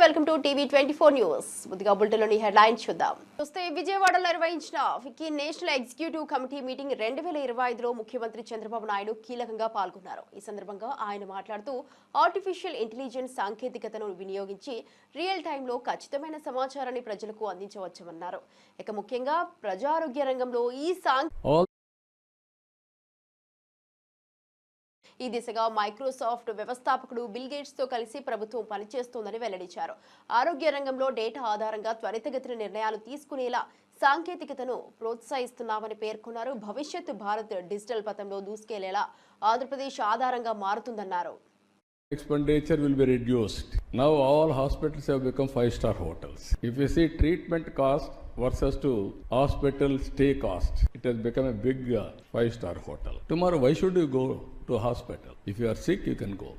Welcome to TV 24 news. ముందుగా బులెటిన్లోని headlines చూద్దాం. చూస్తే విజయవాడలో నిర్వహించిన FICCI national executive committee meeting 2025లో ముఖ్యమంత్రి చంద్రబాబు నాయుడు కీలకంగా పాల్గొన్నారు. ఈ సందర్భంగా ఆయన మాట్లాడుతూ ఆర్టిఫిషియల్ ఇంటెలిజెన్స్ సాంకేతికతను వినియోగించి రియల్ టైంలో ఖచ్చితమైన సమాచారాన్ని ప్రజలకు అందించవచ్చన్నారు. ఇక ముఖ్యంగా ప్రజారోగ్య రంగంలో ఈ దిశగా మైక్రోసాఫ్ట్ వ్యవస్థాపకుడు బిల్ గేట్స్ తో కలిసి ప్రభుత్వం పనిచేస్తోందని వెల్లడించారు. ఆరోగ్య రంగంలో డేటా ఆధారంగా త్వరితగతిన నిర్ణయాలు తీసుకునేలా సాంకేతికతను ప్రోత్సహిస్తున్నామని పేర్కొన్నారు. భవిష్యత్తు భారత్ డిజిటల్ పథంలో దూసుకెళ్లేలా ఆంధ్రప్రదేశ్ ఆధారంగా మారుతుందన్నారు. Expenditure will be reduced. Now all hospitals have become 5-star hotels. If you see treatment cost versus to hospital stay cost, it has become a big 5-star hotel. Tomorrow, why should you go to hospital? If you are sick, you can go.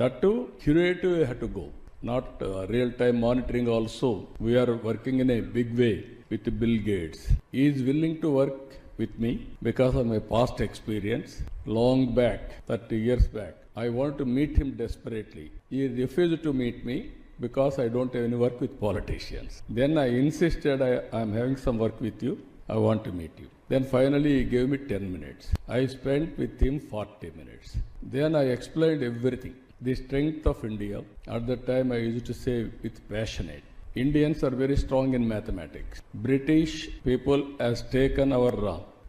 That too, curative you have to go. Not real-time monitoring also. We are working in a big way with Bill Gates. He is willing to work with me because of my past experience. Long back, 30 years back, I want to meet him desperately. He refused to meet me because I don't have any work with politicians. Then I insisted, I am having some work with you. I want to meet you. Then finally he gave me 10 minutes. I spent with him 40 minutes. Then I explained everything. The strength of India. At that time I used to say with passionate. Indians are very strong in mathematics. British people has taken our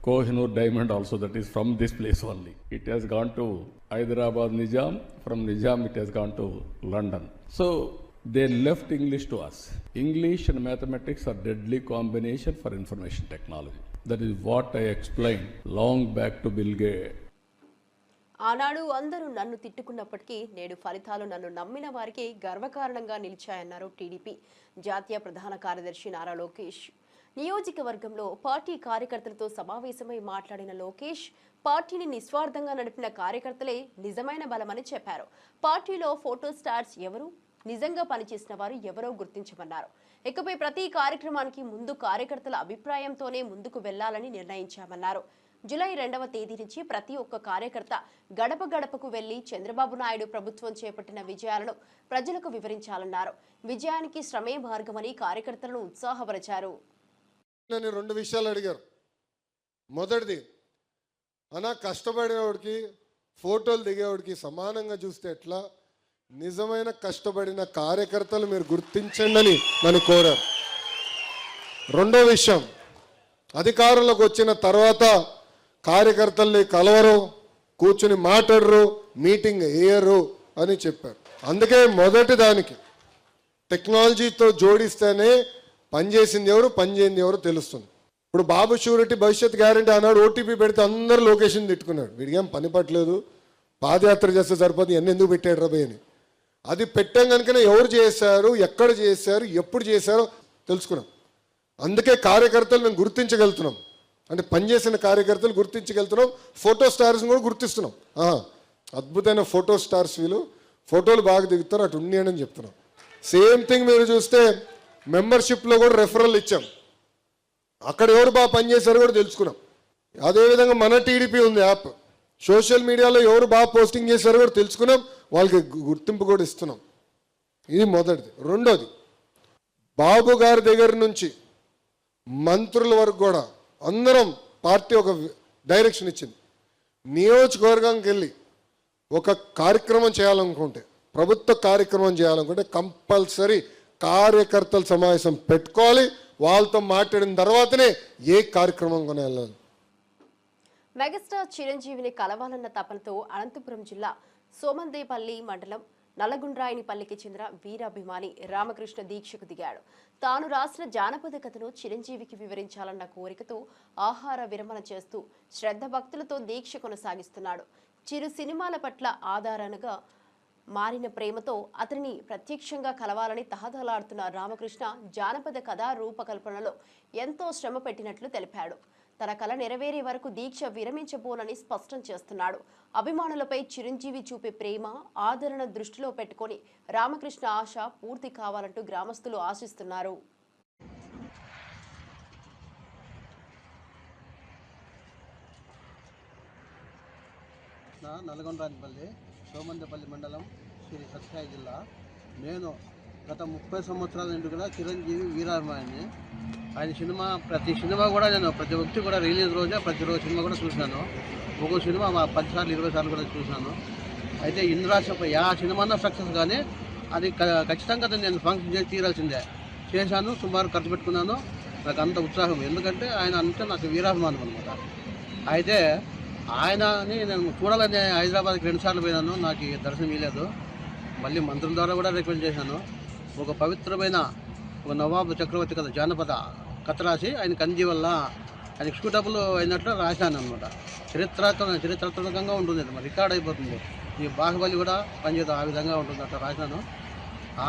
Kohinoor diamond also, that is from this place only. It has gone to Hyderabad Nizam. From Nizam it has gone to London. So they left English to us. English and mathematics are deadly combination for information technology. That is what I explained long back to Bill Gates. ఆనాడు అందరూ నన్ను తిట్టుకున్నప్పటికీ నేడు ఫలితాలు నన్ను నమ్మిన వారికి గర్వకారణంగా నిలిచాయన్నారు TDP జాతీయ ప్రధాన కార్యదర్శి నారా లోకేష్. నియోజకవర్గంలో పార్టీ కార్యకర్తలతో సమావేశమై మాట్లాడిన లోకేష్ పార్టీని నిస్వార్థంగా నడిపిన కార్యకర్తలే నిజమైన బలమని చెప్పారు. పార్టీలో ఫోటో స్టార్స్ ఎవరు, నిజంగా పనిచేసిన వారు ఎవరో గుర్తించమన్నారు. ఇకపై ప్రతి కార్యక్రమానికి ముందు కార్యకర్తల అభిప్రాయంతోనే ముందుకు వెళ్లాలని నిర్ణయించామన్నారు. జూలై 2వ తేదీ నుంచి ప్రతి ఒక్క కార్యకర్త గడప గడపకు వెళ్లి చంద్రబాబు నాయుడు ప్రభుత్వం చేపట్టిన విజయాలను ప్రజలకు వివరించాలన్నారు. విజయానికి శ్రమే మార్గమని కార్యకర్తలను ఉత్సాహపరిచారు. నేను 2 విషయాలు అడిగారు. మొదటిది, అనా కష్టపడేవాడికి ఫోటోలు దిగేవాడికి సమానంగా చూస్తే ఎట్లా, నిజమైన కష్టపడిన కార్యకర్తలు మీరు గుర్తించండి అని నన్ను కోరారు. రెండో విషయం, అధికారంలోకి వచ్చిన తర్వాత కార్యకర్తల్ని కలవరు, కూర్చుని మాట్లాడరు, మీటింగ్ వేయరు అని చెప్పారు. అందుకే మొదటి దానికి టెక్నాలజీతో జోడిస్తేనే పనిచేసింది ఎవరు, పనిచేయింది ఎవరు తెలుస్తుంది. ఇప్పుడు బాబు షూరిటీ భవిష్యత్ గ్యారంటీ అన్నాడు, ఓటీపీ పెడితే అందరూ లొకేషన్ తిట్టుకున్నాడు. వీడికేం పని పట్టలేదు, పాదయాత్ర చేస్తే సరిపోతుంది, ఎన్ని ఎందుకు పెట్టాడు రబై అని. అది పెట్టాం కనుకనే ఎవరు చేశారు, ఎక్కడ చేశారు, ఎప్పుడు చేశారో తెలుసుకున్నాం. అందుకే కార్యకర్తలు మేము గుర్తించగలుగుతున్నాం, అంటే పనిచేసిన కార్యకర్తలు గుర్తించగలుగుతున్నాం. ఫోటో స్టార్స్ని కూడా గుర్తిస్తున్నాం. అద్భుతమైన ఫోటో స్టార్స్, వీళ్ళు ఫోటోలు బాగా దిగుతారు, అటు ఉండి అని చెప్తున్నాం. సేమ్ థింగ్ మీరు చూస్తే మెంబర్షిప్లో కూడా రెఫరల్ ఇచ్చాం, అక్కడ ఎవరు బాగా పనిచేశారు కూడా తెలుసుకున్నాం. అదేవిధంగా మన టీడీపీ ఉంది యాప్, సోషల్ మీడియాలో ఎవరు బాగా పోస్టింగ్ చేశారో కూడా తెలుసుకున్నాం, వాళ్ళకి గుర్తింపు కూడా ఇస్తున్నాం. ఇది మొదటిది. రెండోది, బాబు గారి దగ్గర నుంచి మంత్రుల వరకు కూడా అందరం పార్టీ ఒక డైరెక్షన్ ఇచ్చింది. నియోజకవర్గానికి వెళ్ళి ఒక కార్యక్రమం చేయాలనుకుంటే, ప్రభుత్వ కార్యక్రమం చేయాలనుకుంటే కంపల్సరీ కార్యకర్తల సమావేశం పెట్టుకోవాలి. వాళ్ళతో మాట్లాడిన తర్వాతనే ఏ కార్యక్రమం కొని వెళ్ళాలి. మెగాస్టార్ చిరంజీవిని కలవాలన్న తపనతో అనంతపురం జిల్లా సోమందేపల్లి మండలం నల్లగుండ్రాయినిపల్లికి చెందిన వీరాభిమాని రామకృష్ణ దీక్షకు దిగాడు. తాను రాసిన జానపద కథను చిరంజీవికి వివరించాలన్న కోరికతో ఆహార విరమణ చేస్తూ శ్రద్ధ భక్తులతో దీక్ష కొనసాగిస్తున్నాడు. చిరు సినిమాల పట్ల ఆధారంగా మారిన ప్రేమతో అతనిని ప్రత్యక్షంగా కలవాలని తహతలాడుతున్న రామకృష్ణ జానపద కథా రూపకల్పనలో ఎంతో శ్రమ పెట్టినట్లు తెలిపాడు. తన కళ నెరవేరే వరకు దీక్ష విరమించబోనని స్పష్టం చేస్తున్నాడు. అభిమానులపై చిరంజీవి చూపే ప్రేమ, ఆదరణ దృష్టిలో పెట్టుకొని రామకృష్ణ ఆశ పూర్తి కావాలంటూ గ్రామస్తులు ఆశిస్తున్నారు. నల్గొండపల్లి సోమందేపల్లి మండలం శ్రీ సత్యసాయి జిల్లా. నేను గత 30 సంవత్సరాల నుండి కూడా చిరంజీవి వీరాభిమాని. ఆయన సినిమా ప్రతి సినిమా కూడా నేను ప్రతి ఒక్కటి కూడా రిలీజ్ రోజే ప్రతిరోజు సినిమా కూడా చూసినాను. ఒక్కో సినిమా 10 సార్లు 20 సార్లు కూడా చూసినాను. అయితే ఇంద్రాశపై ఆ సినిమా సక్సెస్ కానీ అది ఖచ్చితంగా నేను ఫంక్షన్ చేసి తీరాల్సిందే. చేశాను, సుమారు ఖర్చు పెట్టుకున్నాను. నాకు అంత ఉత్సాహం, ఎందుకంటే ఆయన అంటే నాకు వీరాభిమానం అనమాట. అయితే ఆయనని నేను చూడాలని హైదరాబాద్కి 2 సార్లు పోయినాను, నాకు దర్శనం ఇవ్వలేదు. మళ్ళీ మంత్రుల ద్వారా కూడా రికమెండ్ చేశాను. ఒక పవిత్రమైన ఒక నవాబు చక్రవర్తి కథ, జానపద కథ రాసి ఆయన కంజీ వల్ల ఆయన ఎక్స్క్యూటబుల్ అయినట్లు రాశాను అనమాట. చరిత్రాత్మకంగా ఉంటుంది, మరి రికార్డ్ అయిపోతుంది. ఈ బాహుబలి కూడా పనిచేత ఆ విధంగా ఉంటుంది, అట్లా రాశాను.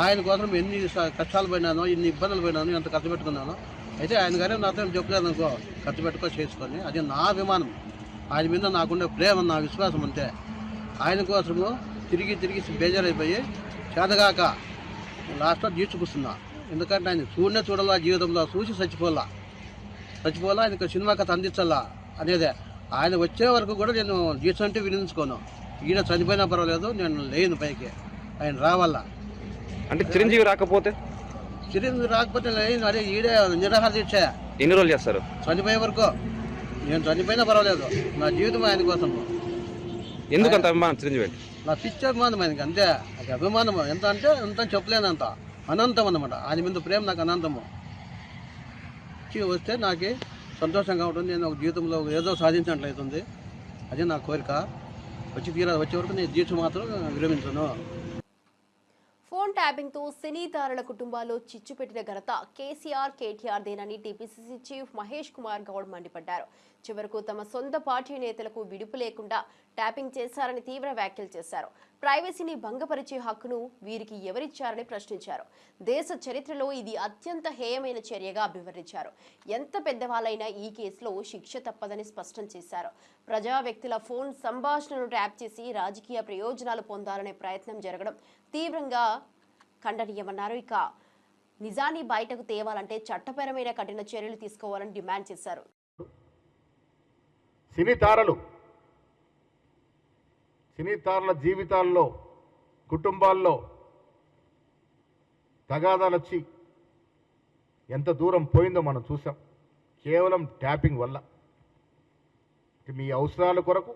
ఆయన కోసం ఎన్ని కష్టాలు పోయినానో, ఎన్ని ఇబ్బందులు పోయినానో, ఎంత ఖర్చు పెట్టుకున్నానో. అయితే ఆయన గారే నాతో చెప్పలేదు అనుకో, ఖర్చు పెట్టుకో చేసుకొని, అది నా అభిమానం. ఆయన మీద నాకుండే ప్రేమ, నా విశ్వాసం అంతే. ఆయన కోసము తిరిగి బేజారైపోయి చేతగాక లాస్ట్లో జీడ్చుకుస్తున్నా. ఎందుకంటే ఆయన చూడాలా, జీవితంలో చూసి చచ్చిపోలా, ఆయనకు సినిమా కథ అందించాలా అనేదే. ఆయన వచ్చే వరకు కూడా నేను జీడ్చంటే వినించుకోను. ఈయన చనిపోయినా పర్వాలేదు, నేను లేను పైకి, ఆయన రావాలా. అంటే చిరంజీవి రాకపోతే లేను, అదే ఈడే నిరాహార దీక్ష. ఎన్ని రోజులు చేస్తారు? చనిపోయే వరకు. నేను చనిపోయినా పర్వాలేదు, నా జీవితం ఆయన కోసం. ఎందుకంత అభిమానం చిరంజీవి? నా పిచ్చి అభిమానం ఆయనకి, అంతే. అది అభిమానం ఎంత అంటే ఎంత చెప్పలేనంత, అనంతం అన్నమాట. ఆయన మీద ప్రేమ నాకు అనంతము. వస్తే నాకు సంతోషంగా ఉంటుంది. నేను ఒక జీవితంలో ఏదో సాధించినట్లయితుంది, అదే నా కోరిక. వచ్చే వరకు నేను దీక్ష మాత్రం విరమించను. ఫోన్ ట్యాపింగ్ తో సినీ తారల కుటుంబాల్లో చిచ్చు పెట్టిన ఘనత కేటీఆర్ దేనని టీపీసీసీ చీఫ్ మహేష్ కుమార్ గౌడ్ మండిపడ్డారు. చివరకు తమ సొంత పార్టీ నేతలకు విడుపు లేకుండా ట్యాపింగ్ చేశారని తీవ్ర వ్యాఖ్యలు చేశారు. ప్రైవసీని భంగపరిచే హక్కును వీరికి ఎవరిచ్చారని ప్రశ్నించారు. దేశ చరిత్రలో ఇది అత్యంత హేయమైన చర్యగా అభివర్ణించారు. ఎంత పెద్దవాళ్ళైనా ఈ కేసులో శిక్ష తప్పదని స్పష్టం చేశారు. ప్రజా వ్యక్తుల ఫోన్ సంభాషణను ట్యాప్ చేసి రాజకీయ ప్రయోజనాలు పొందాలనే ప్రయత్నం జరగడం తీవ్రంగా ఖండనీయమన్నారు. ఇక నిజాన్ని బయటకు తేవాలంటే చట్టపరమైన కఠిన చర్యలు తీసుకోవాలని డిమాండ్ చేశారు. సినీ తారల జీవితాల్లో, కుటుంబాల్లో తగాదాలు వచ్చి ఎంత దూరం పోయిందో మనం చూసాం, కేవలం ట్యాపింగ్ వల్ల. మీ అవసరాల కొరకు,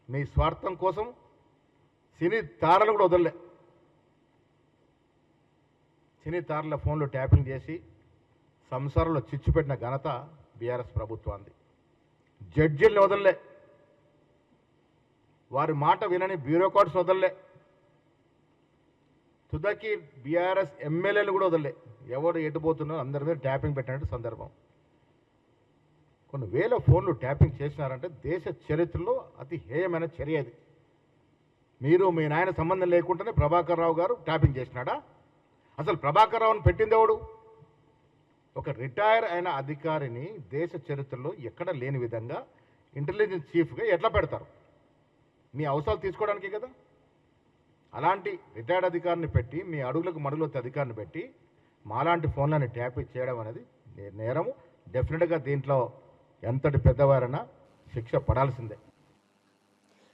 మీ స్వార్థం కోసం సినీ తారలు కూడా వదలలే. సినీ తారల ఫోన్లో ట్యాపింగ్ చేసి సంసారంలో చిచ్చు పెట్టిన ఘనత బీఆర్ఎస్ ప్రభుత్వాన్ని. జడ్జిల్ని వదలలే, వారి మాట వినని బ్యూరోక్రాట్స్ వదలలే, తుదకి బీఆర్ఎస్ ఎమ్మెల్యేలు కూడా వదలలే. ఎవరు ఎటుపోతున్నారో అందరి మీద ట్యాపింగ్ పెట్టినట్టు సందర్భం. కొన్ని వేల ఫోన్లు ట్యాపింగ్ చేసినారంటే దేశ చరిత్రలో అతి హేయమైన చర్య అది. మీరు మీ నాయన సంబంధం లేకుండానే ప్రభాకర్ రావు గారు ట్యాపింగ్ చేసినాడా? అసలు ప్రభాకర్ రావుని పెట్టింది ఎవడు? ఒక రిటైర్ అయిన అధికారిని దేశ చరిత్రలో ఎక్కడ లేని విధంగా ఇంటెలిజెన్స్ చీఫ్గా ఎట్లా పెడతారు? మీ అవసరాలు తీసుకోవడానికే కదా. అలాంటి రిటైర్డ్ అధికారిని పెట్టి, మీ అడుగులకు మడుగులొత్తే అధికారిని పెట్టి మాలాంటి ఫోన్లని ట్యాపింగ్ చేయడం అనేది నేరము. డెఫినెట్గా దీంట్లో ఎంతటి పెద్దవారైనా శిక్ష పడాల్సిందే.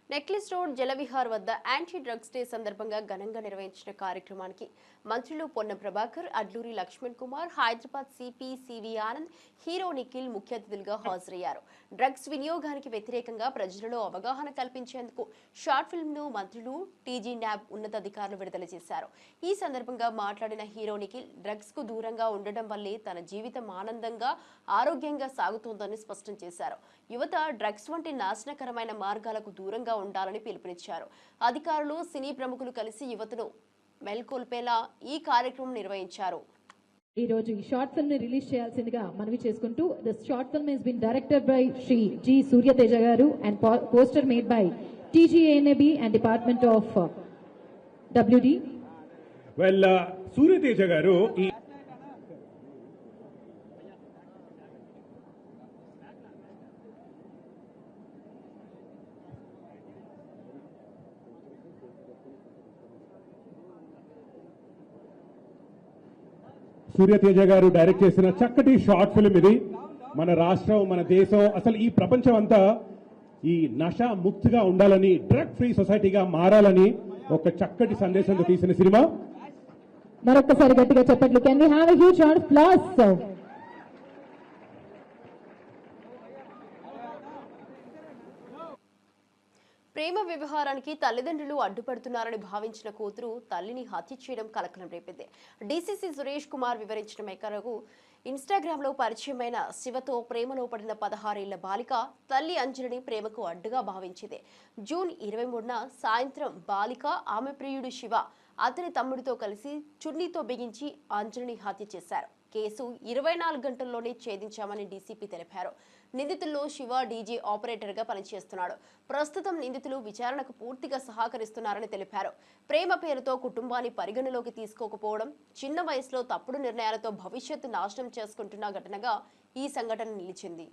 నెక్లెస్ రోడ్ జలవిహార్ వద్ద యాంటీ డ్రగ్స్ డే సందర్భంగా ఘనంగా నిర్వహించిన కార్యక్రమానికి మంత్రులు పొన్నం ప్రభాకర్, అడ్లూరి లక్ష్మణ్ కుమార్, హైదరాబాద్ సిపి సివి ఆనంద్, హీరో నిఖిల్ ముఖ్య అతిథులుగా హాజరయ్యారు. డ్రగ్స్ వినియోగానికి వ్యతిరేకంగా ప్రజలలో అవగాహన కల్పించేందుకు షార్ట్ ఫిల్మ్ ను మంత్రులు, టీజీ న్యాబ్ ఉన్నతాధికారులు విడుదల చేశారు. ఈ సందర్భంగా మాట్లాడిన హీరో నిఖిల్, డ్రగ్స్ కు దూరంగా ఉండడం వల్లే తన జీవితం ఆనందంగా, ఆరోగ్యంగా సాగుతోందని స్పష్టం చేశారు. యువత డ్రగ్స్ వంటి నాశనకరమైన మార్గాలకు దూరంగా ఉండాలని పిలుపునిచ్చారు. అధికారులు, సినీ ప్రముఖులు కలిసి యువతను మెల్కొల్పేలా ఈ కార్యక్రమం నిర్వహించారు. ఈ రోజు ఈ షార్ట్ ఫిల్మ్ ని రిలీజ్ చేయాల్సిందిగా మనవి చేసుకుంటూ, this short film has been directed by Shri G Suryateja గారు and poster made by TGANAB and department of WD. Well, Suryateja గారు ఈ సూర్యతేజ గారు డైరెక్ట్ చేసిన చక్కటి షార్ట్ ఫిల్మ్ ఇది. మన రాష్ట్రం, మన దేశం, అసలు ఈ ప్రపంచం అంతా ఈ నషా ముక్తిగా ఉండాలని, డ్రగ్ ఫ్రీ సొసైటీగా మారాలని ఒక చక్కటి సందేశంతో తీసిన సినిమా. మరొకసారి గట్టిగా చెప్పట్లు. Can we have a huge round of applause? ప్రేమ వ్యవహారానికి తల్లిదండ్రులు అడ్డుపడుతున్నారని భావించిన కూతురు తల్లిని హత్య చేయడం కలకలం రేపింది. డీసీసీ సురేష్ కుమార్ వివరించిన మేరకు ఇన్స్టాగ్రామ్లో పరిచయమైన శివతో ప్రేమలో పడిన 16 ఏళ్ల బాలిక తల్లి అంజలిని ప్రేమకు అడ్డుగా భావించింది. జూన్ 23న సాయంత్రం బాలిక ఆమె ప్రియుడు శివ అతని తమ్ముడితో కలిసి చున్నీతో బిగించి అంజలిని హత్య చేశారు. కేసు 24 గంటల్లోనే ఛేదించామని డీసీపీ తెలిపారు. నిందితుల్లో శివ డీజే ఆపరేటర్ గా పనిచేస్తున్నాడు. ప్రస్తుతం నిందితులు విచారణకు పూర్తిగా సహకరిస్తున్నారని తెలిపారు. ప్రేమ పేరుతో కుటుంబాన్ని పరిగణలోకి తీసుకోకపోవడం, చిన్న వయసులో తప్పుడు నిర్ణయాలతో భవిష్యత్తు నాశనం చేసుకుంటున్న ఘటనగా ఈ సంఘటన నిలిచింది.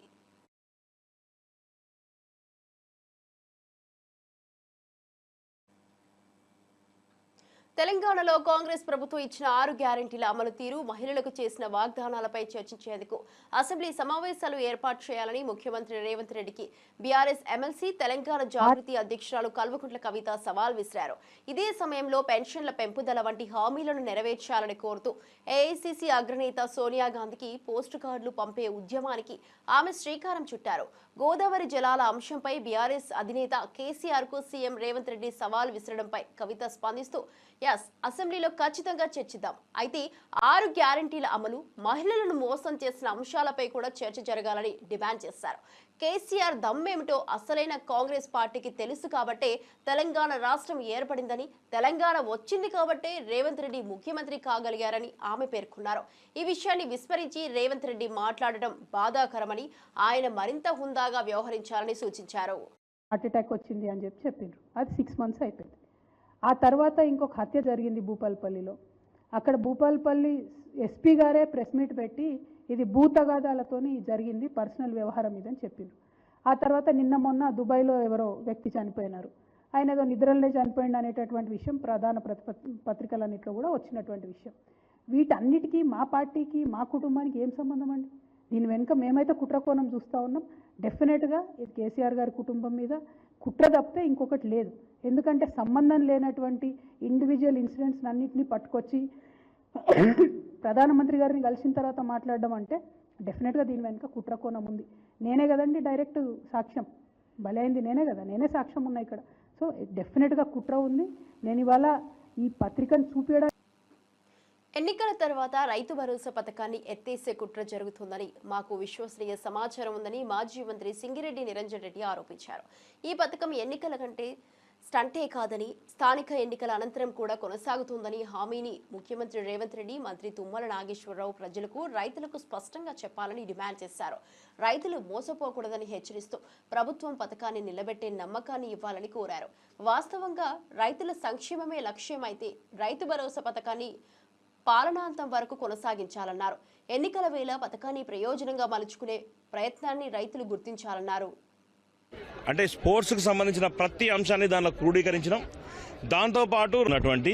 తెలంగాణలో కాంగ్రెస్ ప్రభుత్వం ఇచ్చిన 6 గ్యారెంటీల అమలు తీరు, మహిళలకు చేసిన వాగ్దానాలపై చర్చించేందుకు అసెంబ్లీ సమావేశాలు ఏర్పాటు చేయాలని ముఖ్యమంత్రి రేవంత్ రెడ్డికి బీఆర్ఎస్ ఎమ్మెల్సీ తెలంగాణ జాగృతి అధ్యక్షురాలు కల్వకుంట్ల కవిత సవాల్ విసిరారు. ఇదే సమయంలో పెన్షన్ల పెంపుదల వంటి హామీలను నెరవేర్చాలని కోరుతూ ఏఐసీసీ అగ్రనేత సోనియా గాంధీకి పోస్టు కార్డులు పంపే ఉద్యమానికి ఆమె శ్రీకారం చుట్టారు. గోదావరి జలాల అంశంపై బీఆర్ఎస్ అధినేత కేసీఆర్ కు సీఎం రేవంత్ రెడ్డి సవాల్ విసరడంపై కవిత స్పందిస్తూ అసెంబ్లీలో ఖచ్చితంగా చర్చిద్దాం. అయితే 6 గ్యారెంటీల అమలు, మహిళలను మోసం చేసిన అంశాలపై కూడా చర్చ జరగాలని డిమాండ్ చేశారు. కేసీఆర్ దమ్మేమిటో అసలైన కాంగ్రెస్ పార్టీకి తెలుసు కాబట్టే తెలంగాణ రాష్ట్రం ఏర్పడిందని, తెలంగాణ వచ్చింది కాబట్టే రేవంత్ రెడ్డి ముఖ్యమంత్రి కాగలిగారని ఆమె పేర్కొన్నారు. ఈ విషయాన్ని విస్మరించి రేవంత్ రెడ్డి మాట్లాడడం బాధాకరమని, ఆయన మరింత హుందాగా వ్యవహరించాలని సూచించారు. హార్ట్ అటాక్ వచ్చింది అని చెప్పిండ్రు. అది 6 months అయిపోయింది. ఆ తర్వాత ఇంకొక హత్య జరిగింది భూపాలపల్లిలో. అక్కడ భూపాలపల్లి ఎస్పీ గారే ప్రెస్ మీట్ పెట్టి ఇది భూతగాదాలతోని జరిగింది, పర్సనల్ వ్యవహారం ఇదని చెప్పిండ్రు. ఆ తర్వాత నిన్న మొన్న దుబాయ్లో ఎవరో వ్యక్తి చనిపోయినారు, ఆయన ఏదో నిద్రలే చనిపోయింది అనేటటువంటి విషయం ప్రధాన పత్రికలన్నింటిలో కూడా వచ్చినటువంటి విషయం. వీటన్నిటికీ మా పార్టీకి, మా కుటుంబానికి ఏం సంబంధం అండి? దీని వెనుక మేమైతే కుట్రకోణం చూస్తూ ఉన్నాం. డెఫినెట్గా ఇది కేసీఆర్ గారి కుటుంబం మీద కుట్ర తప్పితే ఇంకొకటి లేదు. ఎందుకంటే సంబంధం లేనటువంటి ఇండివిజువల్ ఇన్సిడెంట్స్ అన్నింటినీ పట్టుకొచ్చి ప్రధానమంత్రి గారిని కలిసిన తర్వాత మాట్లాడడం అంటే డెఫినెట్గా దీని వెనుక కుట్రకోణం ఉంది. నేనే కదండి డైరెక్ట్ సాక్ష్యం, బలైంది నేనే కదా, నేనే సాక్ష్యం ఉన్నా ఇక్కడ. సో డెఫినెట్గా కుట్ర ఉంది. నేను ఇవాళ ఈ పత్రికను చూపించడం. ఎన్నికల తర్వాత రైతు భరోసా పథకాన్ని ఎత్తేసే కుట్ర జరుగుతుందని మాకు విశ్వసనీయ సమాచారం ఉందని మాజీ మంత్రి సింగిరెడ్డి నిరంజన్ రెడ్డి ఆరోపించారు. ఈ పథకం ఎన్నికల కంటే స్టంటే కాదని, స్థానిక ఎన్నికల అనంతరం కూడా కొనసాగుతుందని హామీని ముఖ్యమంత్రి రేవంత్ రెడ్డి, మంత్రి తుమ్మల నాగేశ్వరరావు ప్రజలకు, రైతులకు స్పష్టంగా చెప్పాలని డిమాండ్ చేశారు. రైతులు మోసపోకూడదని హెచ్చరిస్తూ ప్రభుత్వం పథకాన్ని నిలబెట్టే నమ్మకాన్ని ఇవ్వాలని కోరారు. వాస్తవంగా రైతుల సంక్షేమమే లక్ష్యమైతే రైతు భరోసా పథకాన్ని పాలనాంతం వరకు కొనసాగించాలన్నారు. ఎన్నికల వేళ పథకాన్ని ప్రయోజనంగా మలుచుకునే ప్రయత్నాన్ని రైతులు గుర్తించాలన్నారు. అంటే స్పోర్ట్స్కి సంబంధించిన ప్రతి అంశాన్ని దానిలో క్రోడీకరించడం, దాంతోపాటు ఉన్నటువంటి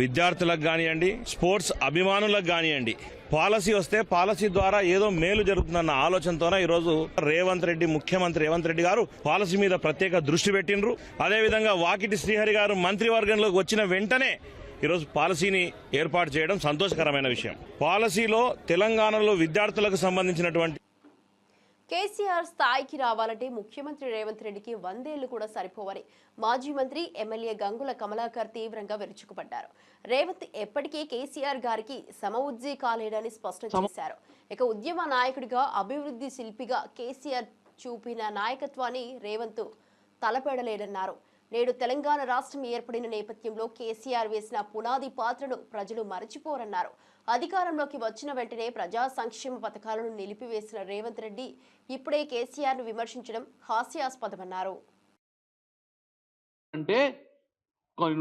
విద్యార్థులకు కానివ్వండి, స్పోర్ట్స్ అభిమానులకు కానివ్వండి, పాలసీ వస్తే పాలసీ ద్వారా ఏదో మేలు జరుగుతుందన్న ఆలోచనతోనే ఈరోజు ముఖ్యమంత్రి రేవంత్ రెడ్డి గారు పాలసీ మీద ప్రత్యేక దృష్టి పెట్టినరు. అదేవిధంగా వాకిటి శ్రీహరి గారు మంత్రివర్గంలోకి వచ్చిన వెంటనే ఈరోజు పాలసీని ఏర్పాటు చేయడం సంతోషకరమైన విషయం. పాలసీలో తెలంగాణలో విద్యార్థులకు సంబంధించినటువంటి కేసీఆర్ స్థాయికి రావాలంటే ముఖ్యమంత్రి రేవంత్ రెడ్డికి 100 ఏళ్లు కూడా సరిపోవని మాజీ మంత్రి ఎమ్మెల్యే గంగుల కమలాకర్ తీవ్రంగా విరుచుకుపడ్డారు. రేవంత్ ఎప్పటికీ కేసీఆర్ గారికి సమఉజ్జీ కాలేడని స్పష్టం చేశారు. ఇక ఉద్యమ నాయకుడిగా, అభివృద్ధి శిల్పిగా కేసీఆర్ చూపిన నాయకత్వాన్ని రేవంత్ తలపెడలేడన్నారు. నేడు తెలంగాణ రాష్ట్రం ఏర్పడిన నేపథ్యంలో కేసీఆర్ వేసిన పునాది పాత్రను ప్రజలు మరచిపోరన్నారు. అధికారంలోకి వచ్చిన వెంటనే ప్రజా సంక్షేమ పథకాలను నిలిపివేసిన రేవంత్ రెడ్డి ఇప్పుడే కేసీఆర్ ను విమర్శించడం హాస్యాస్పదమన్నారు. అంటే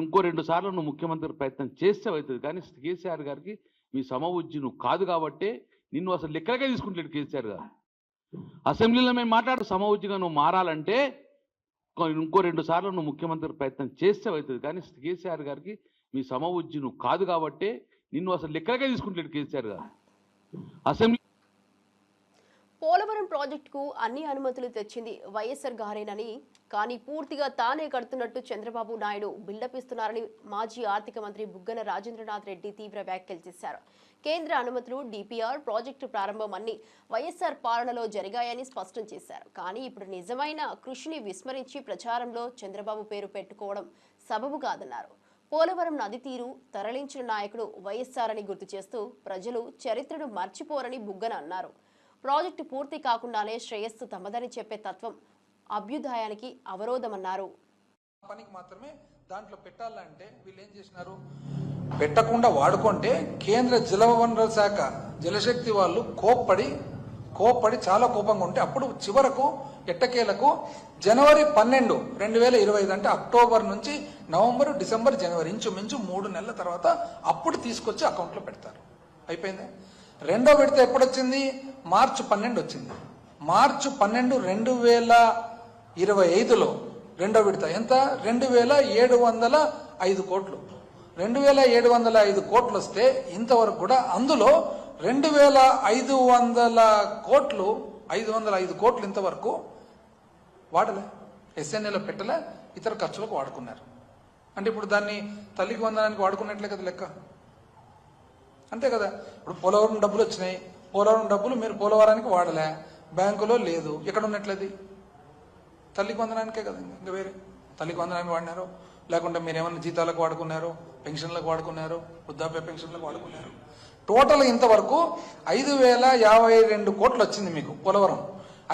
ఇంకో 2 సార్లు నువ్వు ముఖ్యమంత్రి ప్రయత్నం చేస్తే అవుతుంది, కానీ కేసీఆర్ గారికి మీ సమఉజ్జి నువ్వు కాదు కాబట్టే నిన్ను అసలు లెక్కలకే తీసుకుంటలేడు కేసీఆర్ గారు. అసెంబ్లీలో మేము మాట్లాడు సమఉజ్జిగా నువ్వు మారాలంటే ఇంకో 2 సార్లు నువ్వు ముఖ్యమంత్రి ప్రయత్నం చేస్తే అవుతుంది, కానీ కేసీఆర్ గారికి మీ సమఉజ్జి నువ్వు కాదు కాబట్టే నిన్ను అసలు లెక్కలకే తీసుకుంటలేడు కేసీఆర్ గారు. అసెంబ్లీ పోలవరం ప్రాజెక్టుకు అన్ని అనుమతులు తెచ్చింది వైఎస్ఆర్ గారేనని, కానీ పూర్తిగా తానే కడుతున్నట్టు చంద్రబాబు నాయుడు బిల్డప్ ఇస్తున్నారని మాజీ ఆర్థిక మంత్రి బుగ్గన రాజేంద్రనాథ్ రెడ్డి తీవ్ర వ్యాఖ్యలు చేశారు. కేంద్ర అనుమతులు, డిపిఆర్, ప్రాజెక్టు ప్రారంభం అన్ని వైఎస్ఆర్ పాలనలో జరిగాయని స్పష్టం చేశారు. కానీ ఇప్పుడు నిజమైన కృషిని విస్మరించి ప్రచారంలో చంద్రబాబు పేరు పెట్టుకోవడం సబబు కాదన్నారు. పోలవరం నది తీరు తరలించిన నాయకుడు వైఎస్ఆర్ అని గుర్తు చేస్తూ ప్రజలు చరిత్రను మర్చిపోరని బుగ్గన అన్నారు. ప్రాజెక్టు పూర్తి కాకుండానే శ్రేయస్సు తమదని చెప్పే తత్వం అభ్యుదయానికి అవరోధమన్నారు. పనికి మాత్రమే దాంట్లో పెట్టాలంటే వీళ్ళు ఏం చేసినారు, పెట్టకుండా వాడుకుంటే కేంద్ర జలవనరుల శాఖ జలశక్తి వాళ్ళు కోప్పడి చాలా కోపంగా ఉంటే అప్పుడు చివరకు ఎట్టకేలకు జనవరి 12, 2025 అంటే అక్టోబర్ నుంచి నవంబర్, డిసెంబర్, జనవరి ఇంచుమించు 3 నెలల తర్వాత అప్పుడు తీసుకొచ్చి అకౌంట్లో పెడతారు. అయిపోయింది. రెండో విడత ఎప్పుడు వచ్చింది? మార్చి 12 వచ్చింది. మార్చి 12, 2025లో రెండో విడత ఎంత? 2705 కోట్లు. 2705 కోట్లు వస్తే ఇంతవరకు కూడా అందులో 2500 కోట్లు, 505 కోట్లు ఇంతవరకు వాడలే, ఎస్ఎన్ఏలో పెట్టలే, ఇతర ఖర్చులకు వాడుకున్నారు. అంటే ఇప్పుడు దాన్ని తల్లికి వందనానికి వాడుకున్నట్లే కదా లెక్క, అంతే కదా. ఇప్పుడు పోలవరం డబ్బులు వచ్చినాయి, పోలవరం డబ్బులు మీరు పోలవరానికి వాడలే, బ్యాంకులో లేదు, ఎక్కడ ఉన్నట్లది? తల్లికి వందనానికే కదా. ఇంకా వేరే తల్లికి వందనానికి వాడినారు, లేకుంటే మీరు ఏమన్నా జీతాలకు వాడుకున్నారు, పెన్షన్లకు వాడుకున్నారు, వృద్ధాప్య పెన్షన్లకు వాడుకున్నారు. టోటల్ ఇంతవరకు 5052 కోట్లు వచ్చింది మీకు పోలవరం.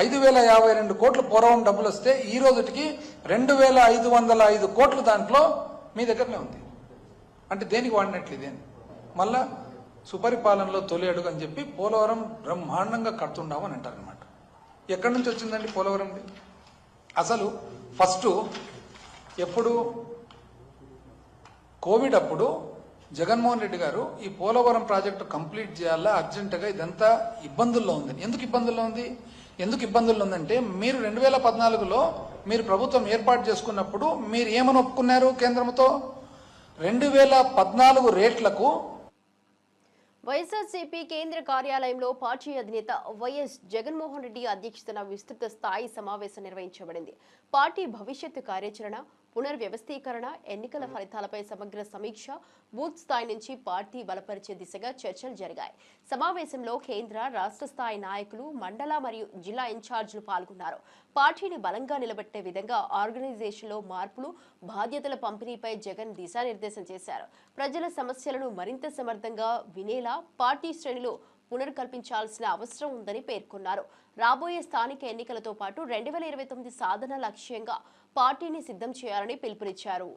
5052 కోట్లు పోలవరం డబ్బులు వస్తే ఈ రోజుకి 2505 కోట్లు దాంట్లో మీ దగ్గరనే ఉంది. అంటే దేనికి వాడినట్లు ఇదేంటి? మళ్ళా సుపరిపాలనలో తొలి అడుగు అని చెప్పి పోలవరం బ్రహ్మాండంగా కడుతున్నామని అంటారనమాట. ఎక్కడి నుంచి వచ్చిందండి పోలవరంది? అసలు ఫస్ట్ ఎప్పుడు కోవిడ్ అప్పుడు జగన్మోహన్ రెడ్డి గారు ఈ పోలవరం ప్రాజెక్టు కంప్లీట్ చేయాలా అర్జెంటుగా, ఇదంతా ఇబ్బందుల్లో ఉంది. ఎందుకు ఇబ్బందుల్లో ఉందంటే మీరు 2014లో మీరు ప్రభుత్వం ఏర్పాటు చేసుకున్నప్పుడు మీరు ఏమని ఒప్పుకున్నారు కేంద్రంతో? 2014 రేట్లకు వైఎస్ఆర్సీపీ కేంద్ర కార్యాలయంలో పార్టీ అధినేత వైఎస్ జగన్మోహన్ రెడ్డి అధ్యక్షతన విస్తృత స్థాయి సమావేశం నిర్వహించబడింది. పార్టీ భవిష్యత్తు కార్యాచరణ, పునర్వ్యవస్థీకరణ, ఎన్నికల ఫలితాలపై సమగ్ర సమీక్ష, బూత్ స్థాయి నుంచి పార్టీ బలపరిచే దిశగా చర్చలు జరిగాయి. సమావేశంలో కేంద్ర, రాష్ట్ర స్థాయి నాయకులు, మండల మరియు జిల్లా ఇన్ఛార్జీలు పాల్గొన్నారు. పార్టీని బలంగా నిలబెట్టే విధంగా ఆర్గనైజేషన్లో మార్పులు, బాధ్యతల పంపిణీపై జగన్ దిశానిర్దేశం చేశారు. ప్రజల సమస్యలను మరింత సమర్థంగా వినేలా పార్టీ శ్రేణులు పునర్కల్పించాల్సిన అవసరం ఉందని పేర్కొన్నారు. రాబోయే స్థానిక ఎన్నికలతో పాటు 2029 సాధన లక్ష్యంగా పార్టీని సిద్ధం చేయాలని పిలుపునిచ్చారు.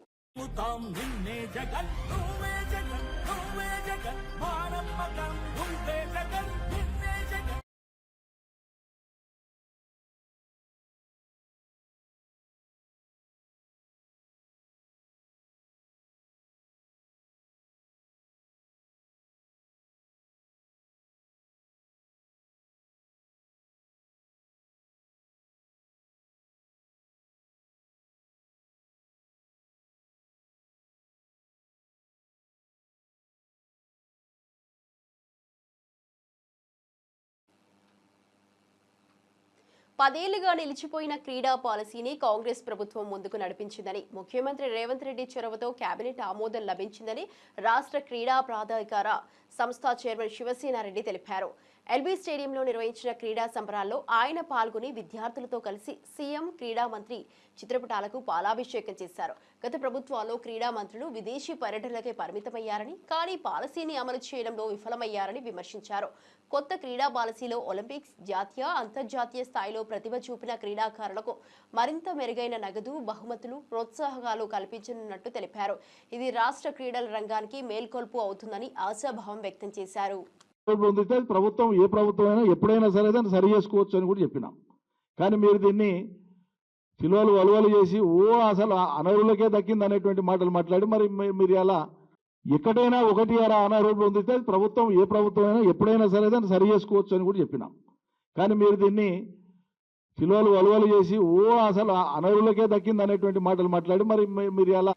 పదేళ్లుగా నిలిచిపోయిన క్రీడా పాలసీని కాంగ్రెస్ ప్రభుత్వం ముందుకు నడిపించిందని, ముఖ్యమంత్రి రేవంత్ రెడ్డి చొరవతో కేబినెట్ ఆమోదం లభించిందని రాష్ట్ర క్రీడా ప్రాధికార సంస్థ చైర్మన్ శివసేనారెడ్డి తెలిపారు. ఎల్బీ స్టేడియంలో నిర్వహించిన క్రీడా సంబరాల్లో ఆయన పాల్గొని విద్యార్థులతో కలిసి సీఎం, క్రీడా మంత్రి చిత్రపటాలకు పాలాభిషేకం చేశారు. గత ప్రభుత్వాల్లో క్రీడా మంత్రులు విదేశీ పర్యటనలకే పరిమితమయ్యారని, కానీ పాలసీని అమలు చేయడంలో విఫలమయ్యారని విమర్శించారు. కొత్త క్రీడా పాలసీలో ఒలింపిక్స్, జాతీయ, అంతర్జాతీయ స్థాయిలో ప్రతిభ చూపిన క్రీడాకారులకు మరింత మెరుగైన నగదు, బహుమతులు, ప్రోత్సాహకాలు కల్పించనున్నట్టు తెలిపారు. ఇది రాష్ట్ర క్రీడల రంగానికి మేల్కొల్పు అవుతుందని ఆశాభావం వ్యక్తం చేశారు. ప్రభుత్వం ఏ ప్రభుత్వం అయినా ఎప్పుడైనా సరే దాన్ని సరి చేసుకోవచ్చు అని కూడా చెప్పినాం. కానీ మీరు దీన్ని సిలువలు వలువలు చేసి అసలు అనర్హులకే దక్కింది అనేటువంటి మాటలు మాట్లాడి మరి మీరు అలా ఎక్కడైనా ఒకటి అనర్హులు పొందితే ప్రభుత్వం ఏ ప్రభుత్వం అయినా ఎప్పుడైనా సరే దాన్ని సరి చేసుకోవచ్చు అని కూడా చెప్పినాం. కానీ మీరు దీన్ని సిలువలు వలువలు చేసి అసలు అనర్హులకే దక్కింది అనేటువంటి మాటలు మాట్లాడి మరి మీరు అలా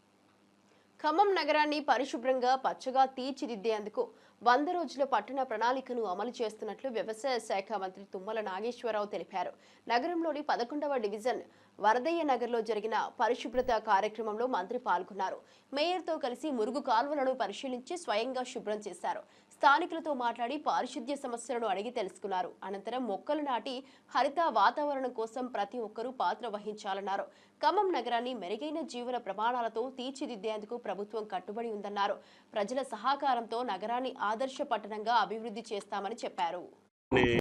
ఖమ్మం నగరాన్ని పరిశుభ్రంగా పచ్చగా తీర్చిదిద్దేందుకు 100 రోజుల పట్టణ ప్రణాళికను అమలు చేస్తున్నట్లు వ్యవసాయ శాఖ మంత్రి తుమ్మల నాగేశ్వరరావు తెలిపారు. నగరంలోని 11వ డివిజన్ వరదయ్య నగర్లో జరిగిన పరిశుభ్రత కార్యక్రమంలో మంత్రి పాల్గొన్నారు. మేయర్తో కలిసి మురుగు కాల్వలను పరిశీలించి స్వయంగా శుభ్రం చేశారు. స్థానికులతో మాట్లాడి పారిశుద్ధ్య సమస్యలను అడిగి తెలుసుకున్నారు. అనంతరం మొక్కలు నాటి హరిత వాతావరణం కోసం ప్రతి ఒక్కరూ పాత్ర వహించాలన్నారు. ఖమ్మం నగరాన్ని మెరుగైన జీవన ప్రమాణాలతో తీర్చిదిద్దేందుకు ప్రభుత్వం కట్టుబడి ఉందన్నారు. ప్రజల సహకారంతో నగరాన్ని ఆదర్శ పట్టణంగా అభివృద్ధి చేస్తామని చెప్పారు.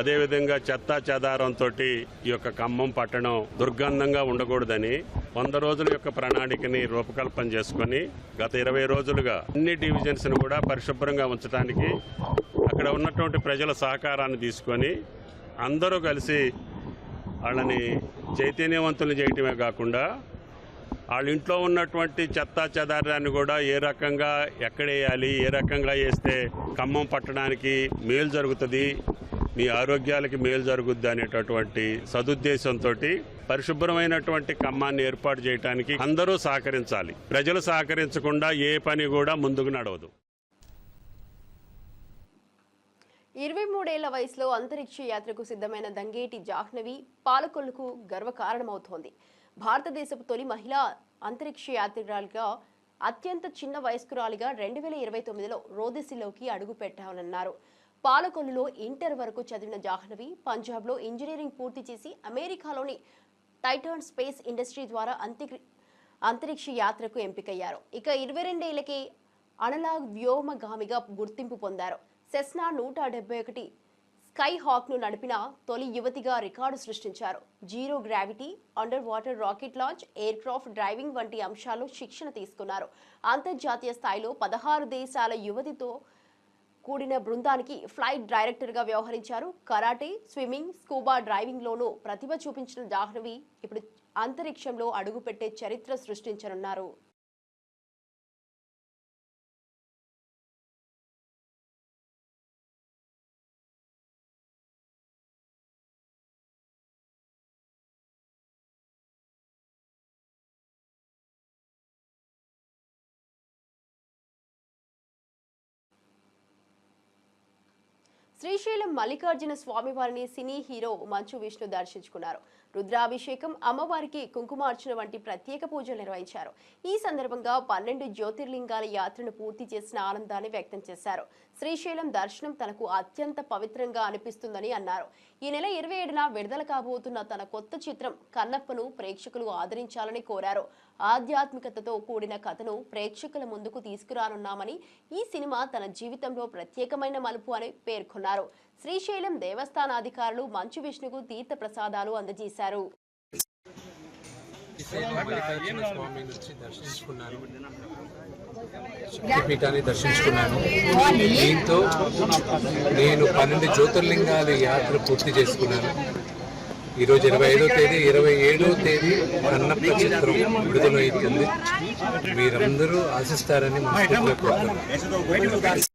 అదేవిధంగా చెత్తా చెదారంతో ఈ యొక్క ఖమ్మం పట్టణం దుర్గంధంగా ఉండకూడదని 100 రోజుల యొక్క ప్రణాళికని రూపకల్పన చేసుకుని గత 20 రోజులుగా అన్ని డివిజన్స్ ను కూడా పరిశుభ్రంగా ఉంచడానికి అక్కడ ఉన్నటువంటి ప్రజల సహకారాన్ని తీసుకొని అందరూ కలిసి వాళ్ళని చైతన్యవంతులు చేయటమే కాకుండా వాళ్ళ ఇంట్లో ఉన్నటువంటి చెత్తా చెదారాన్ని కూడా ఏ రకంగా ఎక్కడేయాలి, ఏ రకంగా వేస్తే ఖమ్మం పట్టడానికి మేలు జరుగుతుంది, మీ ఆరోగ్యాలకి మేలు జరుగుద్ది అనేటటువంటి సదుద్దేశంతో పరిశుభ్రమైనటువంటి ఖమ్మాన్ని ఏర్పాటు చేయడానికి అందరూ సహకరించాలి. ప్రజలు సహకరించకుండా ఏ పని కూడా ముందుకు నడవదు. 23 ఏళ్ల వయసులో అంతరిక్ష యాత్రకు సిద్ధమైన దంగేటి జాహ్నవి పాలకొల్లుకు గర్వకారణమవుతోంది. భారతదేశపు తొలి మహిళా అంతరిక్ష యాత్రికురాలిగా అత్యంత చిన్న వయస్కురాలిగా 2029లో రోదసిలోకి అడుగు పెట్టాలన్నారు. పాలకొల్లులో ఇంటర్ వరకు చదివిన జాహ్నవి పంజాబ్లో ఇంజనీరింగ్ పూర్తి చేసి అమెరికాలోని టైటాన్ స్పేస్ ఇండస్ట్రీ ద్వారా అంతరిక్ష యాత్రకు ఎంపికయ్యారు. ఇక 22 ఏళ్లకే అనలాగ్ వ్యోమగామిగా గుర్తింపు పొందారు. సెస్నా 171 స్కై హాక్ ను నడిపిన తొలి యువతిగా రికార్డు సృష్టించారు. Zero gravity, under water rocket launch, air craft driving వంటి అంశాల్లో శిక్షణ తీసుకున్నారు. అంతర్జాతీయ స్థాయిలో 16 దేశాల యువతితో కూడిన బృందానికి ఫ్లైట్ డైరెక్టర్గా వ్యవహరించారు. కరాటే, స్విమ్మింగ్, స్కూబా డ్రైవింగ్ లోనూ ప్రతిభ చూపించిన జాహ్నవి ఇప్పుడు అంతరిక్షంలో అడుగుపెట్టే చరిత్ర సృష్టించనున్నారు. శ్రీశైలం మల్లికార్జున స్వామివారిని సినీ హీరో మంచు విష్ణు దర్శించుకున్నారు. రుద్రాభిషేకం, అమ్మవారికి కుంకుమార్చన వంటి ప్రత్యేక పూజలు నిర్వహించారు. ఈ సందర్భంగా 12 జ్యోతిర్లింగాల యాత్రను పూర్తి చేసిన ఆనందాన్ని వ్యక్తం చేశారు. శ్రీశైలం దర్శనం తనకు అత్యంత పవిత్రంగా అనిపిస్తుందని అన్నారు. ఈ నెల 27న విడుదల కాబోతున్న తన కొత్త చిత్రం కన్నప్పను ప్రేక్షకులు ఆదరించాలని కోరారు. ఆధ్యాత్మికతతో కూడిన కథను ప్రేక్షకుల ముందుకు తీసుకురానున్నామని, ఈ సినిమా తన జీవితంలో ప్రత్యేకమైన మలుపు అని పేర్కొన్నారు. శ్రీశైలం దేవస్థానాధికారులు మంచు విష్ణుకు తీర్థ ప్రసాదాలు అందజేశారు. శక్తిపీఠాన్ని దర్శించుకున్నాను. దీంతో నేను 12 జ్యోతిర్లింగాల యాత్ర పూర్తి చేసుకున్నాను. ఈరోజు 25వ తేదీ, 27వ తేదీ కన్నప్ప చిత్రం విడుదలవుతుంది. మీరందరూ ఆశిస్తారని మనస్ఫూర్తిగా కోరుతున్నాను.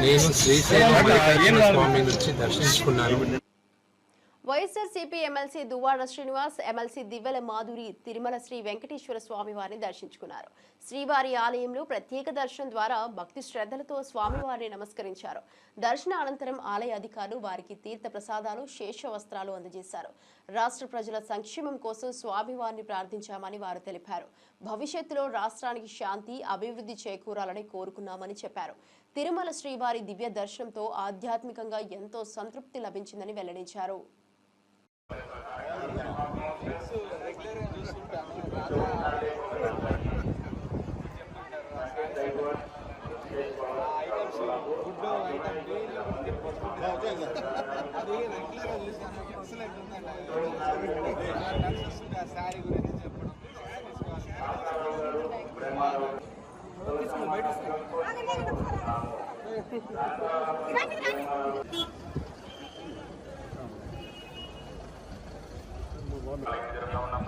నేను శ్రీశైలం స్వామి నుంచి దర్శించుకున్నాను. వైఎస్ఆర్సీపీ ఎమ్మెల్సీ దువ్వాడ శ్రీనివాస్, ఎమ్మెల్సీ దివ్వెల మాధురి తిరుమల శ్రీ వెంకటేశ్వర స్వామి వారిని దర్శించుకున్నారు. శ్రీవారి ఆలయంలో ప్రత్యేక దర్శనం ద్వారా భక్తి శ్రద్ధలతో స్వామివారిని నమస్కరించారు. దర్శన అనంతరం ఆలయ అధికారులు వారికి తీర్థ ప్రసాదాలు, శేష వస్త్రాలు అందజేశారు. రాష్ట్ర ప్రజల సంక్షేమం కోసం స్వామివారిని ప్రార్థించామని వారు తెలిపారు. భవిష్యత్తులో రాష్ట్రానికి శాంతి, అభివృద్ధి చేకూరాలని కోరుకున్నామని చెప్పారు. తిరుమల శ్రీవారి దివ్య దర్శనంతో ఆధ్యాత్మికంగా ఎంతో సంతృప్తి లభించిందని వెల్లడించారు.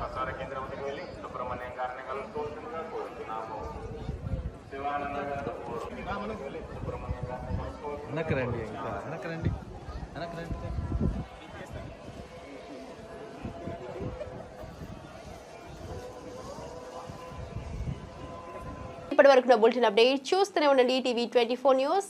ప్రసార కేంద్రానికి వెళ్ళి సుబ్రహ్మణ్యం గారిని కలుసుకోవాల్సిందిగా కోరుతున్నాము. శివానంద గారు సుబ్రహ్మణ్యం గారిని కలుసుకోవాల్సిందిగా వెనక్కి రండి, ఇంకా వెనక్కి రండి, వెనక్కి రండి. ఇప్పటి వరకు నా బులెటిన్ అప్డేట్ చూస్తూనే ఉండండి టీవీ 24 న్యూస్.